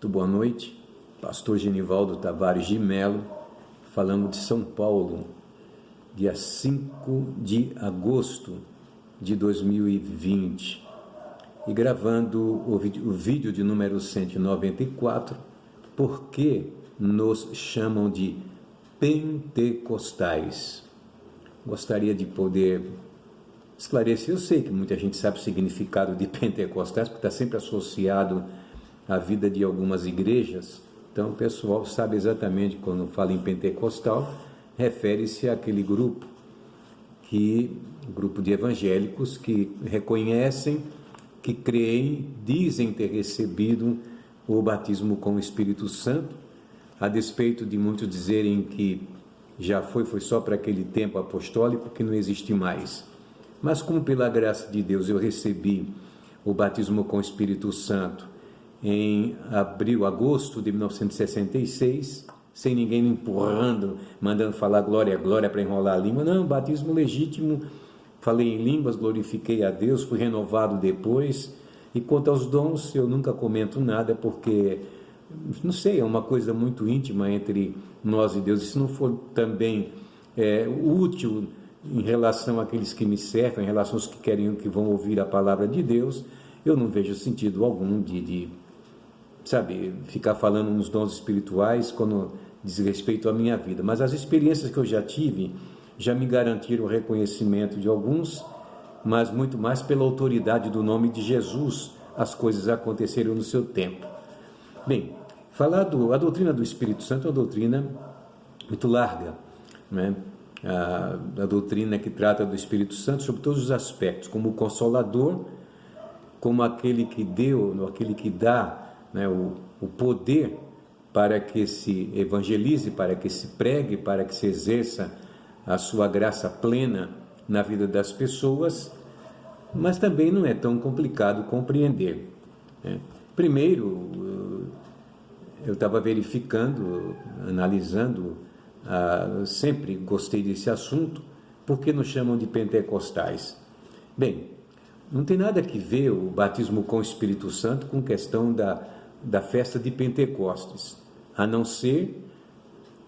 Muito boa noite, pastor Genivaldo Tavares de Melo, falando de São Paulo, dia 5 de agosto de 2020, e gravando o vídeo de número 194, porque nos chamam de pentecostais. Gostaria de poder esclarecer. Eu sei que muita gente sabe o significado de pentecostais, porque está sempre associado à vida de algumas igrejas. Então o pessoal sabe exatamente, quando fala em pentecostal, refere-se àquele grupo de evangélicos que reconhecem, que creem, dizem ter recebido o batismo com o Espírito Santo, a despeito de muitos dizerem que já foi só para aquele tempo apostólico, que não existe mais. Mas como pela graça de Deus eu recebi o batismo com o Espírito Santo em agosto de 1966, sem ninguém me empurrando, mandando falar glória, glória para enrolar a língua, não, batismo legítimo, falei em línguas, glorifiquei a Deus, fui renovado depois. E quanto aos dons, eu nunca comento nada, porque, não sei, é uma coisa muito íntima entre nós e Deus. E se não for também útil em relação àqueles que me cercam, em relação aos que vão ouvir a palavra de Deus, eu não vejo sentido algum de ficar falando nos dons espirituais quando diz respeito à minha vida. Mas as experiências que eu já tive já me garantiram o reconhecimento de alguns, mas muito mais pela autoridade do nome de Jesus, as coisas aconteceram no seu tempo. Bem, a doutrina do Espírito Santo é uma doutrina muito larga, né? A doutrina que trata do Espírito Santo sobre todos os aspectos, como o Consolador, como aquele que dá, né, o poder para que se evangelize, para que se pregue, para que se exerça a sua graça plena na vida das pessoas, mas também não é tão complicado compreender, né? Primeiro, eu estava verificando, analisando, sempre gostei desse assunto, porque nos chamam de pentecostais. Bem, não tem nada que ver o batismo com o Espírito Santo com questão da festa de Pentecostes, a não ser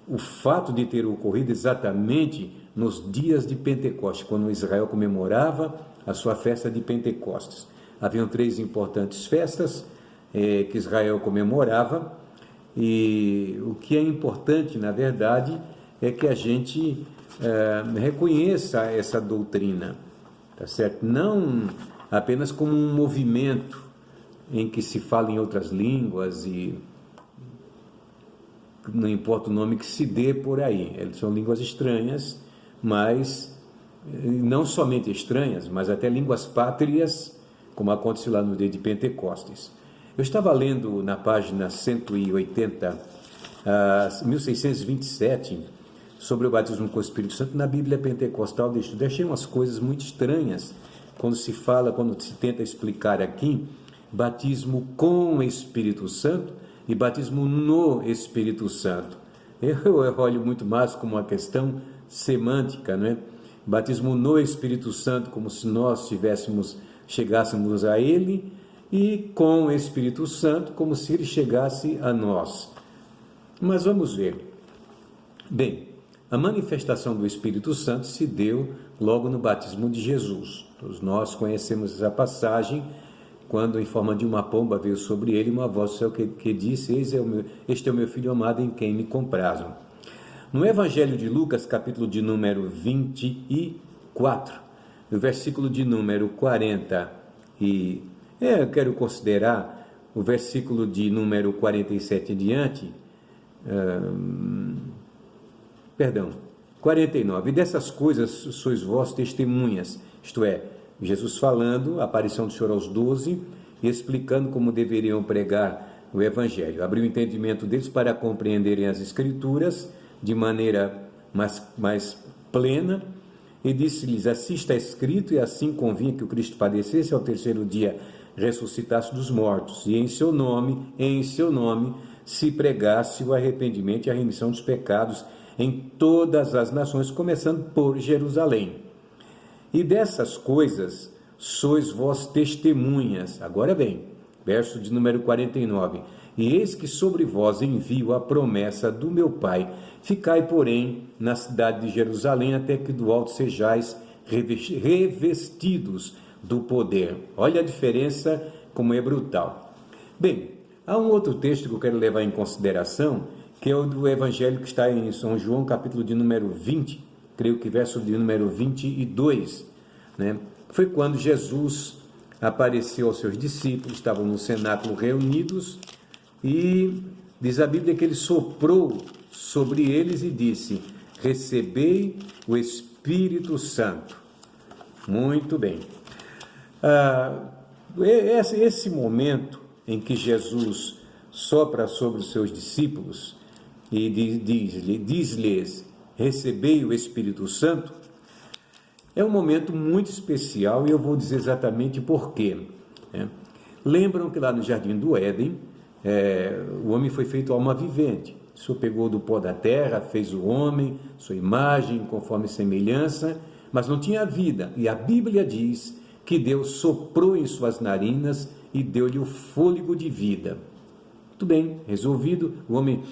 o fato de ter ocorrido exatamente nos dias de Pentecostes, quando Israel comemorava a sua festa de Pentecostes. Haviam 3 importantes festas que Israel comemorava, e o que é importante, na verdade, é que a gente reconheça essa doutrina, tá certo? Não apenas como um movimento em que se fala em outras línguas e não importa o nome que se dê por aí, elas são línguas estranhas, mas não somente estranhas, mas até línguas pátrias, como aconteceu lá no dia de Pentecostes. Eu estava lendo na página 180, 1627, sobre o batismo com o Espírito Santo na Bíblia Pentecostal. Deixei umas coisas muito estranhas quando se tenta explicar aqui batismo com o Espírito Santo e batismo no Espírito Santo. Eu olho muito mais como uma questão semântica, não é? Batismo no Espírito Santo, como se nós chegássemos a Ele, e com o Espírito Santo, como se Ele chegasse a nós. Mas vamos ver. Bem, a manifestação do Espírito Santo se deu logo no batismo de Jesus. Todos nós conhecemos essa passagem, quando em forma de uma pomba veio sobre ele uma voz do céu que disse: este é o meu filho amado, em quem me comprazo. No Evangelho de Lucas, capítulo de número 24, no versículo de número 40, eu quero considerar o versículo de número 47 em diante, 49. E dessas coisas sois vós testemunhas, isto é, Jesus falando, a aparição do Senhor aos 12, e explicando como deveriam pregar o Evangelho. Abriu o entendimento deles para compreenderem as Escrituras de maneira mais plena, e disse-lhes: assim está escrito, e assim convinha que o Cristo padecesse, ao terceiro dia ressuscitasse dos mortos, e em seu nome se pregasse o arrependimento e a remissão dos pecados em todas as nações, começando por Jerusalém. E dessas coisas sois vós testemunhas. Agora bem, verso de número 49. E eis que sobre vós envio a promessa do meu Pai. Ficai, porém, na cidade de Jerusalém, até que do alto sejais revestidos do poder. Olha a diferença, como é brutal. Bem, há um outro texto que eu quero levar em consideração, que é o do Evangelho que está em São João, capítulo de número 20, creio que verso de número 22, né? Foi quando Jesus apareceu aos seus discípulos, estavam no cenáculo reunidos, e diz a Bíblia que ele soprou sobre eles e disse: recebei o Espírito Santo. Muito bem. Esse momento em que Jesus sopra sobre os seus discípulos e diz-lhes: recebei o Espírito Santo, é um momento muito especial, e eu vou dizer exatamente por quê. Lembram que lá no Jardim do Éden, o homem foi feito alma vivente. O Senhor pegou do pó da terra, fez o homem, sua imagem, conforme semelhança, mas não tinha vida. E a Bíblia diz que Deus soprou em suas narinas e deu-lhe o fôlego de vida. Muito bem, resolvido, o homem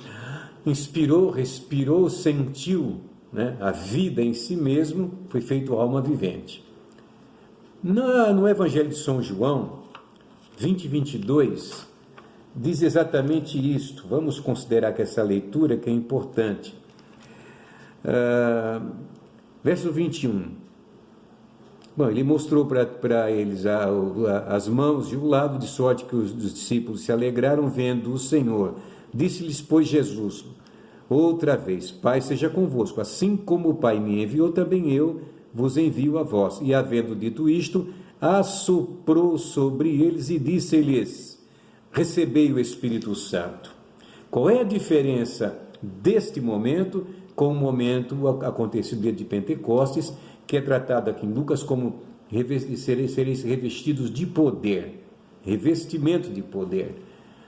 inspirou, respirou, sentiu, né, a vida em si mesmo, foi feito alma vivente. No Evangelho de São João, 20:22, diz exatamente isto. Vamos considerar que essa leitura que é importante. Verso 21. Bom, ele mostrou para eles as mãos e o lado, de sorte que os discípulos se alegraram vendo o Senhor. Disse-lhes, pois, Jesus, outra vez: Pai seja convosco, assim como o Pai me enviou, também eu vos envio a vós. E havendo dito isto, assoprou sobre eles e disse-lhes: recebei o Espírito Santo. Qual é a diferença deste momento com o momento acontecido dia de Pentecostes, que é tratado aqui em Lucas como sereis revestidos de poder, revestimento de poder?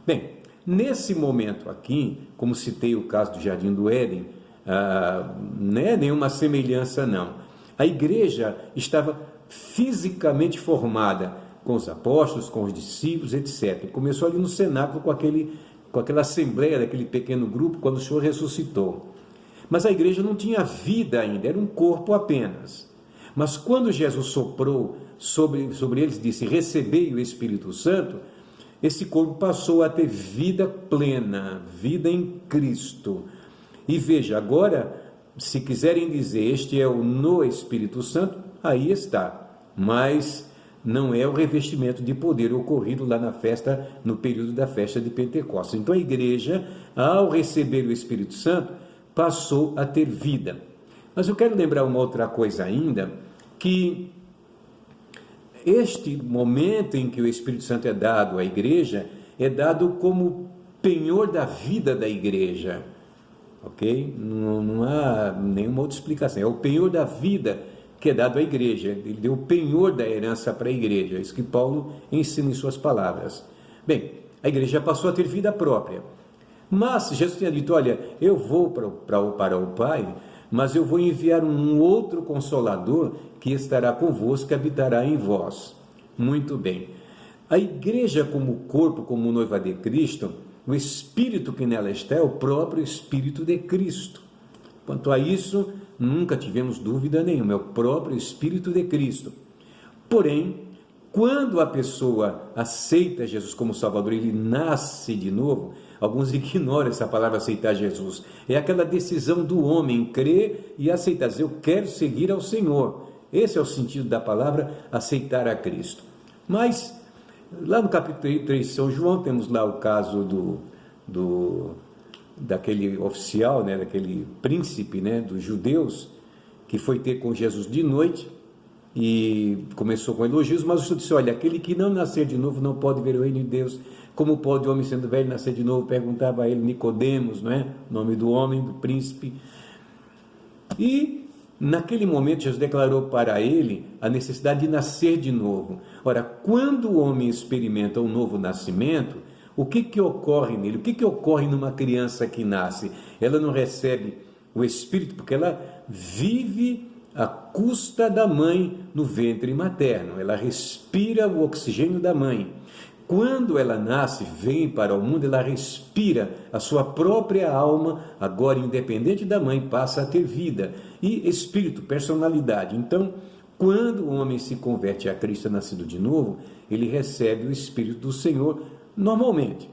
Bem, nesse momento aqui, como citei o caso do Jardim do Éden, não é nenhuma semelhança não. A igreja estava fisicamente formada, com os apóstolos, com os discípulos, etc. Começou ali no cenáculo com aquela assembleia, daquele pequeno grupo, quando o Senhor ressuscitou. Mas a igreja não tinha vida ainda, era um corpo apenas. Mas quando Jesus soprou sobre eles, disse: recebei o Espírito Santo, esse corpo passou a ter vida plena, vida em Cristo. E veja, agora, se quiserem dizer este é o no Espírito Santo, aí está. Mas não é o revestimento de poder ocorrido lá na festa, no período da festa de Pentecostes. Então a igreja, ao receber o Espírito Santo, passou a ter vida. Mas eu quero lembrar uma outra coisa ainda, que este momento em que o Espírito Santo é dado à igreja, é dado como penhor da vida da igreja, ok? Não há nenhuma outra explicação, é o penhor da vida que é dado à igreja, ele deu o penhor da herança para a igreja, é isso que Paulo ensina em suas palavras. Bem, a igreja passou a ter vida própria, mas Jesus tinha dito: olha, eu vou para o Pai, mas eu vou enviar um outro Consolador que estará convosco, que habitará em vós. Muito bem. A igreja como corpo, como noiva de Cristo, o Espírito que nela está é o próprio Espírito de Cristo. Quanto a isso, nunca tivemos dúvida nenhuma, é o próprio Espírito de Cristo. Porém, quando a pessoa aceita Jesus como Salvador, ele nasce de novo. Alguns ignoram essa palavra aceitar Jesus. É aquela decisão do homem crer e aceitar. Dizer, eu quero seguir ao Senhor. Esse é o sentido da palavra aceitar a Cristo. Mas, lá no capítulo 3 de São João, temos lá o caso daquele oficial, né, daquele príncipe, né, dos judeus, que foi ter com Jesus de noite e começou com elogios, mas o Senhor disse: olha, aquele que não nascer de novo não pode ver o reino de Deus. Como pode o homem sendo velho nascer de novo? Perguntava a ele Nicodemos, não é? O nome do homem, do príncipe. E naquele momento Jesus declarou para ele a necessidade de nascer de novo. Ora, quando o homem experimenta um novo nascimento, o que ocorre nele? O que ocorre numa criança que nasce? Ela não recebe o Espírito porque ela vive à custa da mãe no ventre materno. Ela respira o oxigênio da mãe. quando ela nasce, vem para o mundo, ela respira, a sua própria alma, agora independente da mãe, passa a ter vida e espírito, personalidade. Então, quando o homem se converte a Cristo, nascido de novo, ele recebe o Espírito do Senhor normalmente.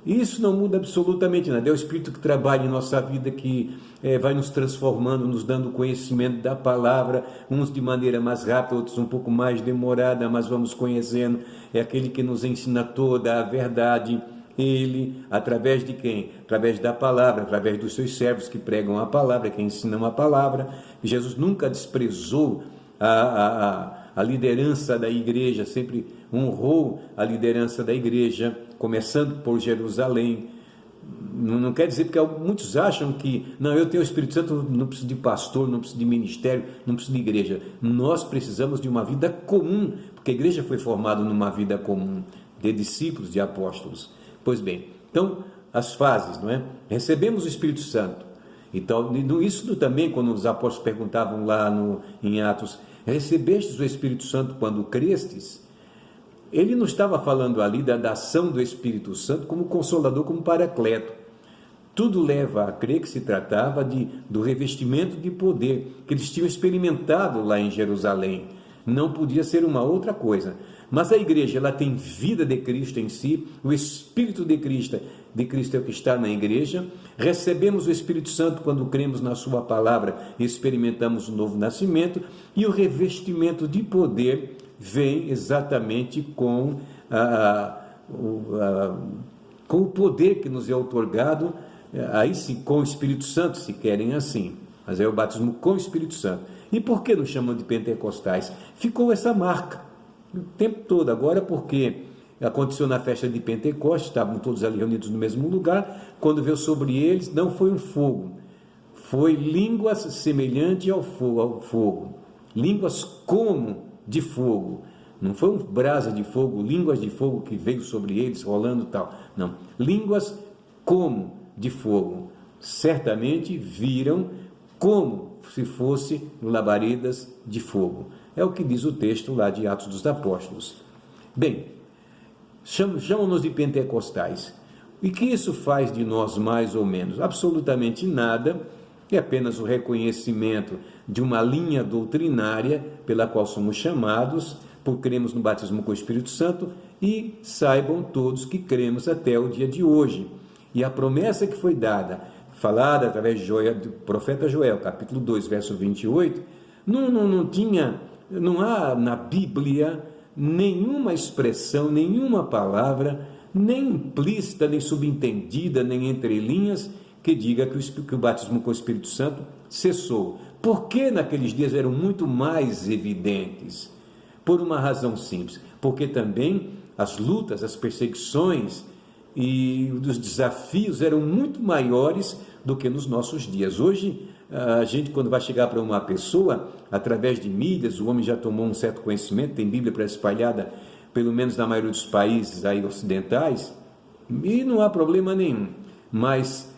Isso não muda absolutamente nada, é o Espírito que trabalha em nossa vida, que vai nos transformando, nos dando conhecimento da palavra, uns de maneira mais rápida, outros um pouco mais demorada, mas vamos conhecendo. É aquele que nos ensina toda a verdade. Ele, através de quem? Através da palavra, através dos seus servos que pregam a palavra, que ensinam a palavra. Jesus nunca desprezou a liderança da igreja, sempre honrou a liderança da igreja, começando por Jerusalém. Não quer dizer, porque muitos acham que, não, eu tenho o Espírito Santo, não preciso de pastor, não preciso de ministério, não preciso de igreja. Nós precisamos de uma vida comum, porque a igreja foi formada numa vida comum, de discípulos, de apóstolos. Pois bem, então, as fases, não é? Recebemos o Espírito Santo. Então, isso também, quando os apóstolos perguntavam lá em Atos, recebestes o Espírito Santo quando crestes? Ele não estava falando ali da ação do Espírito Santo como consolador, como paracleto. Tudo leva a crer que se tratava do revestimento de poder que eles tinham experimentado lá em Jerusalém. Não podia ser uma outra coisa. Mas a igreja, ela tem vida de Cristo em si, o Espírito de Cristo é o que está na igreja. Recebemos o Espírito Santo quando cremos na sua palavra e experimentamos o novo nascimento, e o revestimento de poder vem exatamente com o poder que nos é outorgado, aí sim, com o Espírito Santo, se querem assim, mas é o batismo com o Espírito Santo. E por que nos chamam de pentecostais? Ficou essa marca o tempo todo, agora porque aconteceu na festa de Pentecostes, estavam todos ali reunidos no mesmo lugar, quando veio sobre eles, não foi um fogo, foi línguas semelhantes ao fogo, línguas como de fogo, não foi um brasa de fogo, línguas de fogo que veio sobre eles, rolando tal, não, línguas como de fogo, certamente viram como se fosse labaredas de fogo, é o que diz o texto lá de Atos dos Apóstolos. Bem, chamam-nos de pentecostais, e que isso faz de nós mais ou menos? Absolutamente nada, é apenas o reconhecimento de uma linha doutrinária pela qual somos chamados, por cremos no batismo com o Espírito Santo, e saibam todos que cremos até o dia de hoje. E a promessa que foi dada, falada através do profeta Joel, capítulo 2, verso 28, não há na Bíblia nenhuma expressão, nenhuma palavra, nem implícita, nem subentendida, nem entre linhas, que diga que o batismo com o Espírito Santo cessou. Porque naqueles dias eram muito mais evidentes? Por uma razão simples, porque também as lutas, as perseguições e os desafios eram muito maiores do que nos nossos dias. Hoje, a gente, quando vai chegar para uma pessoa, através de mídias, o homem já tomou um certo conhecimento, tem Bíblia espalhada, pelo menos na maioria dos países aí ocidentais, e não há problema nenhum. Mas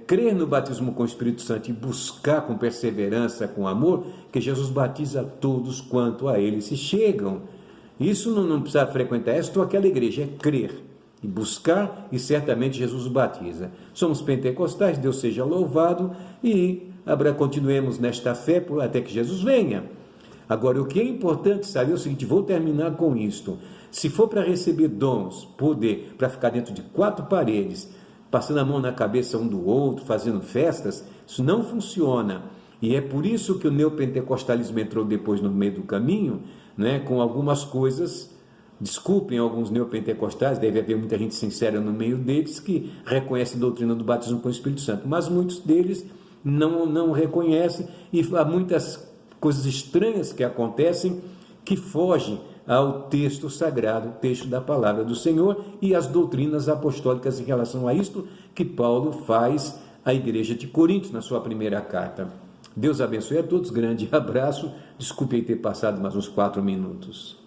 crer no batismo com o Espírito Santo e buscar com perseverança, com amor, que Jesus batiza todos quanto a ele se chegam. Isso não precisa frequentar esta ou aquela igreja, é crer e buscar, e certamente Jesus o batiza. Somos pentecostais, Deus seja louvado, e continuemos nesta fé até que Jesus venha. Agora, o que é importante saber é o seguinte, vou terminar com isto. Se for para receber dons, poder, para ficar dentro de 4 paredes, passando a mão na cabeça um do outro, fazendo festas, isso não funciona. E é por isso que o neopentecostalismo entrou depois no meio do caminho, né, com algumas coisas. Desculpem alguns neopentecostais, deve haver muita gente sincera no meio deles que reconhece a doutrina do batismo com o Espírito Santo, mas muitos deles não reconhecem, e há muitas coisas estranhas que acontecem que fogem ao texto sagrado, texto da palavra do Senhor, e as doutrinas apostólicas em relação a isto que Paulo faz à igreja de Corinto na sua primeira carta. Deus abençoe a todos, grande abraço, desculpe ter passado mais uns 4 minutos.